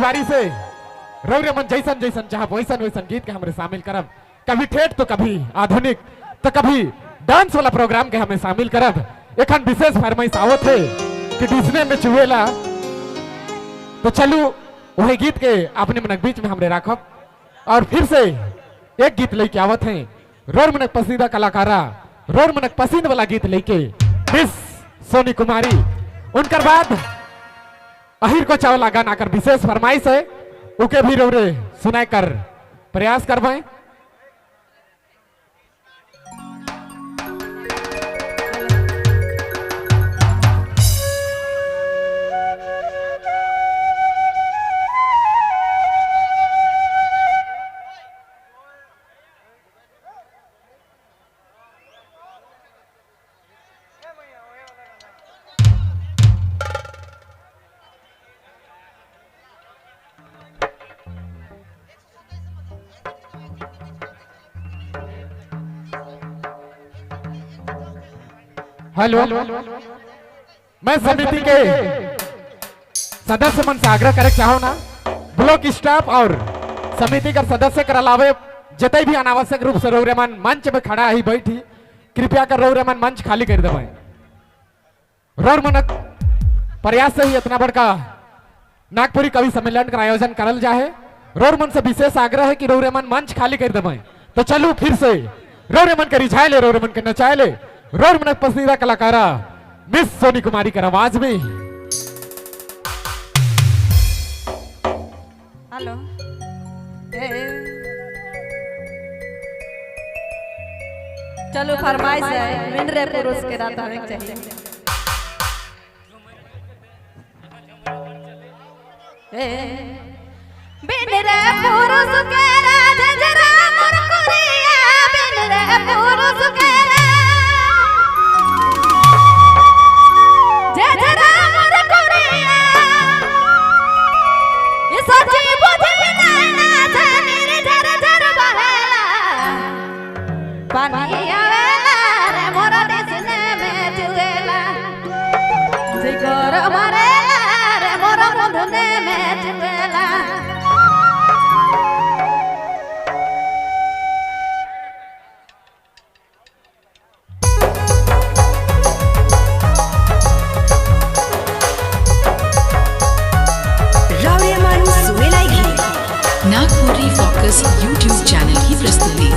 बारी से रौरे मन जैसन जैसन चाह वैसन वैसन गीत के हमरे शामिल करब, कभी ठेठ तो कभी आधुनिक तो कभी डांस वाला प्रोग्राम के हमें शामिल करब। एखन विशेष फरमाइश आवत है कि डिज्ने में चुएला, तो चलू वही गीत के अपने मनक बीच में हमरे राखब और फिर से एक गीत लेके आवत हैं रोर मनक पसंदीदा कलाकारा रोर मनक पसंद वाला गीत लेके मिस सोनी कुमारी। उनकर बाद अहिर को चावला गाना कर विशेष फरमाइश है, उके भी रोरे सुनाई कर प्रयास करवाएं। हेलो, मैं समिति के सदस्य मन से आग्रह करे चाहो ना, ब्लॉक स्टाफ और समिति का सदस्य कर अलावे जतई भी अनावश्यक रूप से रौरेमन मंच में खड़ा ही बैठी, कृपया कर रौरेमन मंच खाली कर देवे। रौर मनक प्रयास से ही इतना बड़का नागपुरी कवि सम्मेलन का आयोजन करल जाए। रौर मन से विशेष आग्रह है कि रौरेमन मंच खाली कर देवे। तो चलू फिर से रौरेमन के रिझाए ले, रौरेमन के नचाए ले, रोर मनक पसंदीदा कलाकारा मिस सोनी कुमारी कर आवाज में। हेलो, चलो फरमाइश है विनरे पुरुष के रात हमें चाहिए। विनरे पुरुष के रात जरा मुरकुरिया, विनरे पुरुष के नागपुरी फोकस यूट्यूब चैनल की प्रस्तुति।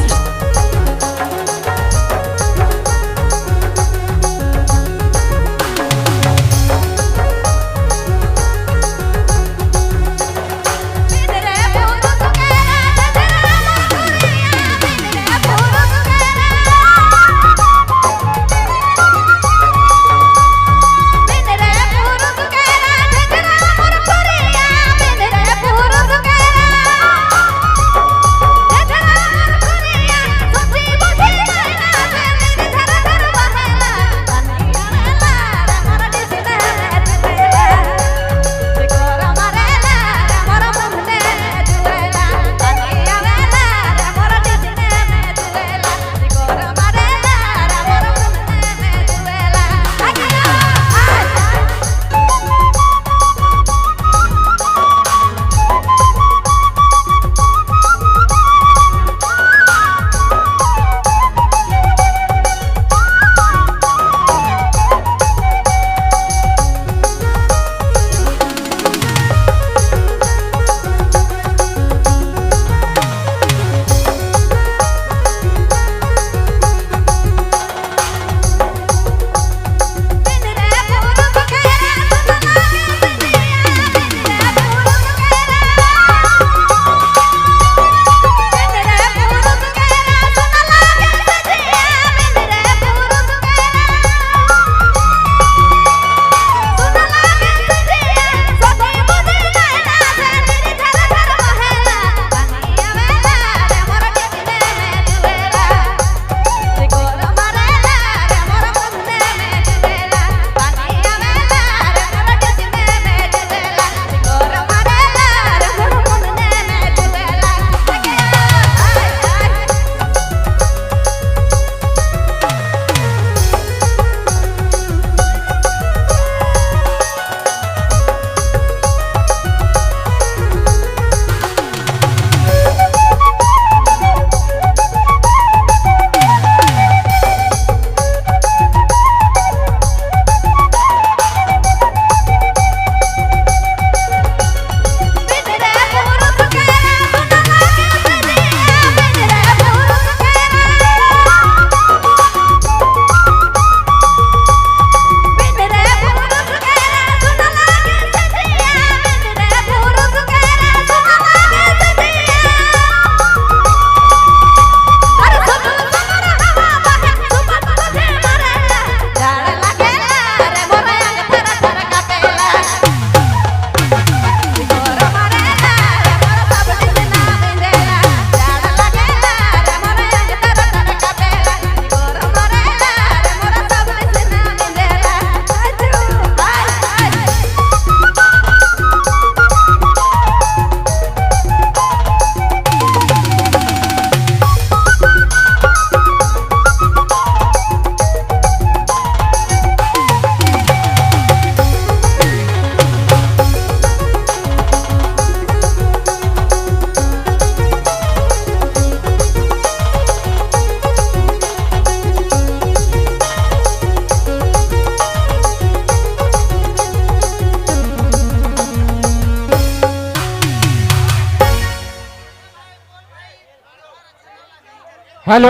हेलो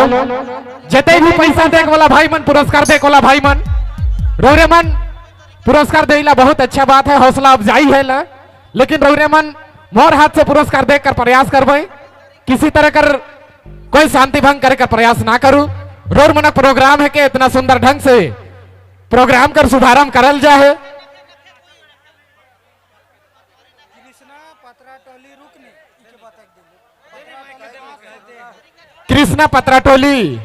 जते भी पैसा देख वाला भाई मन पुरस्कार देख वाला भाई मन रौरे मन पुरस्कार देला बहुत अच्छा बात है, हौसला अफजाई है ला। लेकिन रौरे मन मोर हाथ से पुरस्कार देकर प्रयास करबे, किसी तरह कर कोई शांति भंग करे का प्रयास ना करूं। रोर मन प्रोग्राम है के इतना सुंदर ढंग से प्रोग्राम कर शुभारंभ करल जाए। कृष्णा पत्राटोली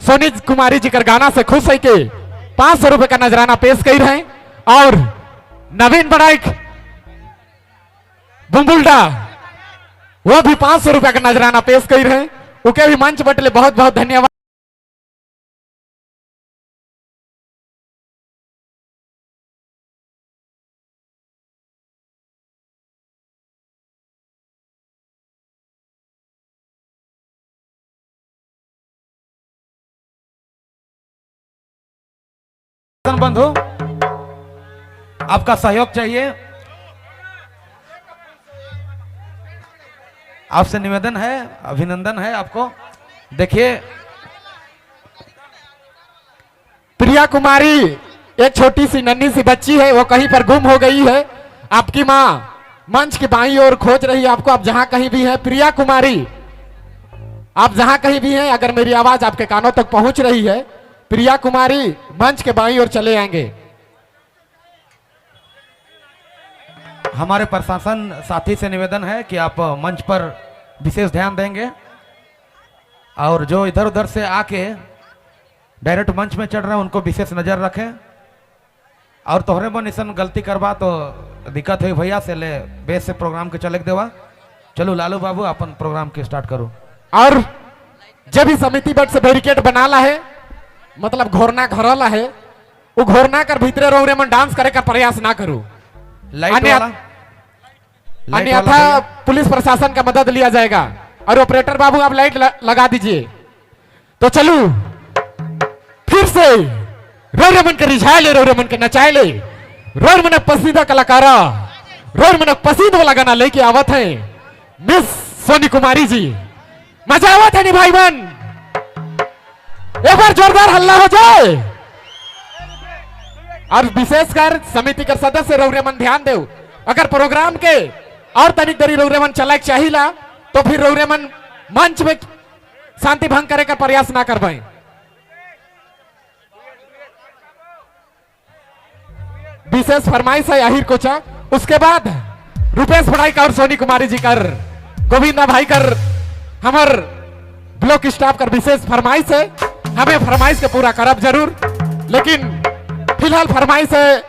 सोनी कुमारी जी कर गाना से खुश है के 500 रुपए का नजराना पेश कर रहे हैं। और नवीन बड़ाइक बुम्बुल्डा वो भी 500 रुपए का नजराना पेश कर रहे हैं। उके भी मंच बटले बहुत बहुत धन्यवाद। बंधु आपका सहयोग चाहिए, आपसे निवेदन है, अभिनंदन है आपको। देखिए प्रिया कुमारी एक छोटी सी नन्ही सी बच्ची है, वो कहीं पर गुम हो गई है। आपकी माँ मंच की बाईं ओर खोज रही है आपको। आप जहां कहीं भी हैं प्रिया कुमारी, आप जहां कहीं भी हैं, अगर मेरी आवाज आपके कानों तक पहुंच रही है, प्रिया कुमारी मंच के बाईं ओर चले आएंगे। हमारे प्रशासन साथी से निवेदन है कि आप मंच पर विशेष ध्यान देंगे और जो इधर उधर से आके डायरेक्ट मंच में चढ़ रहे हैं उनको विशेष नजर रखें। और तोहरे मन ऐसा गलती करवा तो दिक्कत हुई भैया से ले बेस से प्रोग्राम के चले देवा। चलो लालू बाबू अपन प्रोग्राम के स्टार्ट करो। और जब भी समिति बट से बैरिकेड बनाला है, मतलब घोरना घरला है, वो घोरना कर भीतरे रौरे मन डांस करे का प्रयास ना करूं। अन्यथा पुलिस प्रशासन का मदद लिया जाएगा। और ऑपरेटर बाबू आप लाइट लगा दीजिए। तो चलू फिर से रौरे मन के रिझाए ले, रौरे मन के नचाए ले, रौर मन पसंदीदा कलाकारा, रौर मन पसंद वाला गाना लेके आवत है मिस सोनी कुमारी जी। मजा आवत है नी भाई मन, एक बार जोरदार हल्ला हो जाए। और विशेषकर समिति के सदस्य रौरे मन ध्यान दो, अगर प्रोग्राम के और तनिक देरी रौरे मन चलाए चाहिला तो फिर रौरे मन मंच में शांति भंग करे का प्रयास ना कर पाए। विशेष फरमाइश है आहिर कोचा, उसके बाद रुपेश बड़ाई का और सोनी कुमारी जी कर, गोविंदा भाई कर, हमार ब्लॉक स्टाफ कर विशेष फरमाइश है। हमें फरमाइश के पूरा करब जरूर, लेकिन फिलहाल फरमाइश है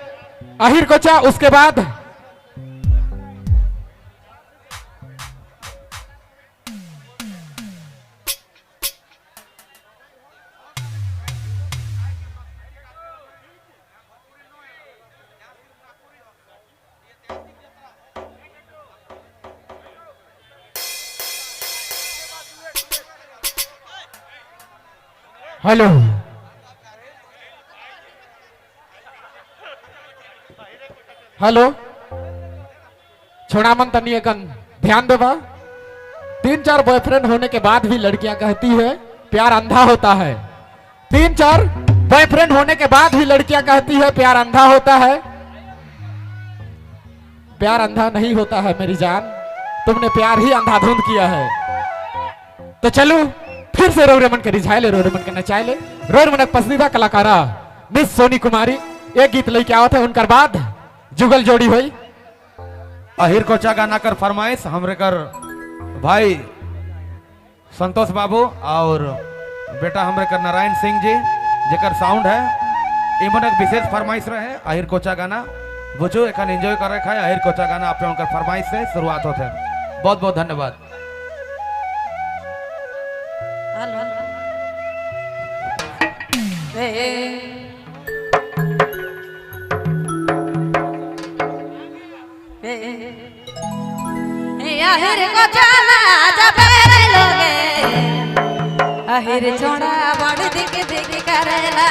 आहिर कोचा। उसके बाद हेलो हेलो छोड़ा मन तनी एकन ध्यान देवा। 3-4 बॉयफ्रेंड होने के बाद भी लड़कियां कहती है प्यार अंधा होता है। 3-4 बॉयफ्रेंड होने के बाद भी लड़कियां कहती है प्यार अंधा होता है। प्यार अंधा नहीं होता है मेरी जान, तुमने प्यार ही अंधाधुंध किया है। तो चलो फिर से रौरे मन के रिझाए ले, रौरे मन के नचाए ले, रौरे मन पसंदीदा कलाकारा मिस सोनी कुमारी एक गीत लेके आवत है। उनकर बाद जुगल जोड़ी हुई। अहिर कोचा गाना कर फरमाइश हमरे कर भाई संतोष बाबू और बेटा हमरे कर नारायण सिंह जी जेकर साउंड है, इमन एक विशेष फरमाइश रहे अहिर कोचा गाना बुझो एखन एंजॉय कर रखा है। अहिर कोचा गाना आप उनकर फरमाइश से शुरुआत होते है। बहुत बहुत धन्यवाद। आहिर को जाना जब लोगे, आहिर छोड़ा बड़ दिख दिख करेला।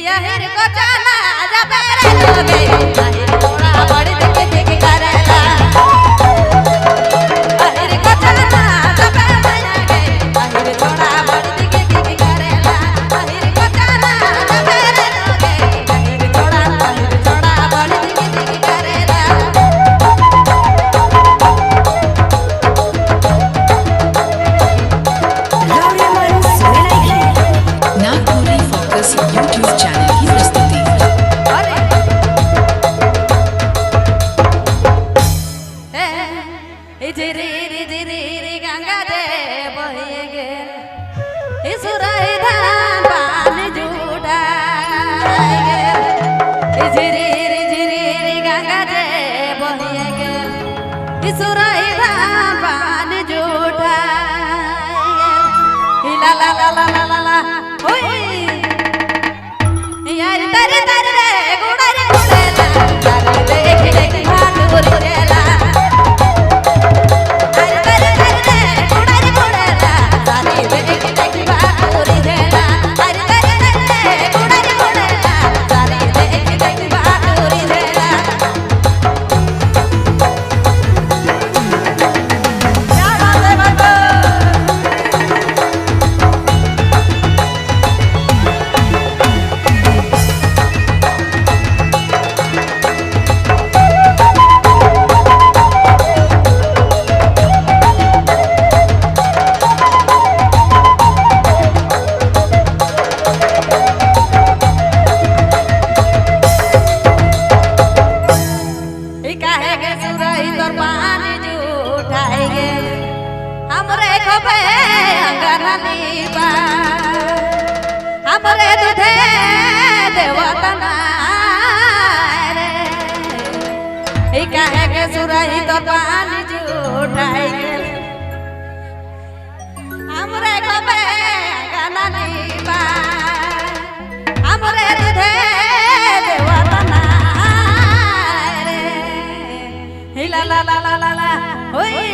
आहिर को जाना जब लोगे, आहिर छोड़ा बड़ दिख दिख करेला। झिरी गंगा जे बहिए गेल इसुरई धान जूठा ला ला ला ला ला ला ओई यार तर तर रे गुड़र गुड़ेला तारे देख देख भाटुर रेला तर तर तर रे गुड़र गुड़ेला तारे देख देख भाटुर रेला तर तर तर रे गुड़र गुड़ेला तारे देख देख भाटुर रेला क्या बात है बाबू काहे के सुरई तोर पानी जूठाई गे हमरे खबे अंगनानी बा हमरे दूधे देवतना रे ई काहे के सुरई तोर पानी जूठाई गे हमरे खबे अंगनानी बा हमरे दूधे देवतना ला ला ला ला ला ला ओए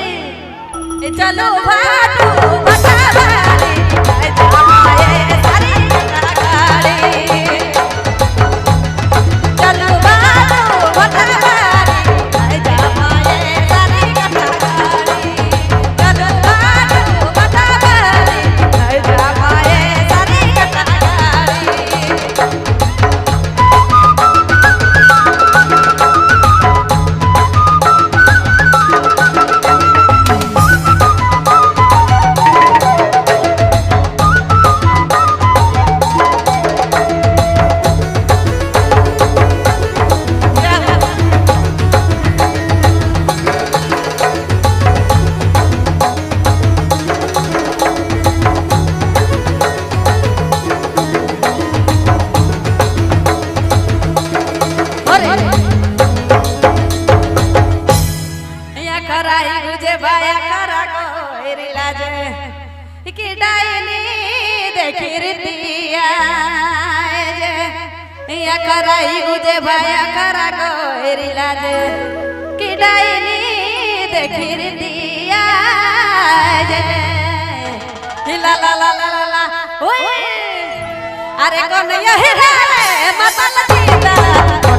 चलो भाटू बटावाली जामाए सारी गाड़ी चलो भाटू बटावाली जामाए सारी गाड़ी चलो भाटू बटावाली जामाए सारी गाड़ी कराई गुजे बाया करा कोई लाजे कि डाइनी देखी रितिया जे या कराई गुजे बाया करा कोई लाजे कि डाइनी देखी रितिया जे ला ला ला ला ला ओए अरे कौन यही रे मतलब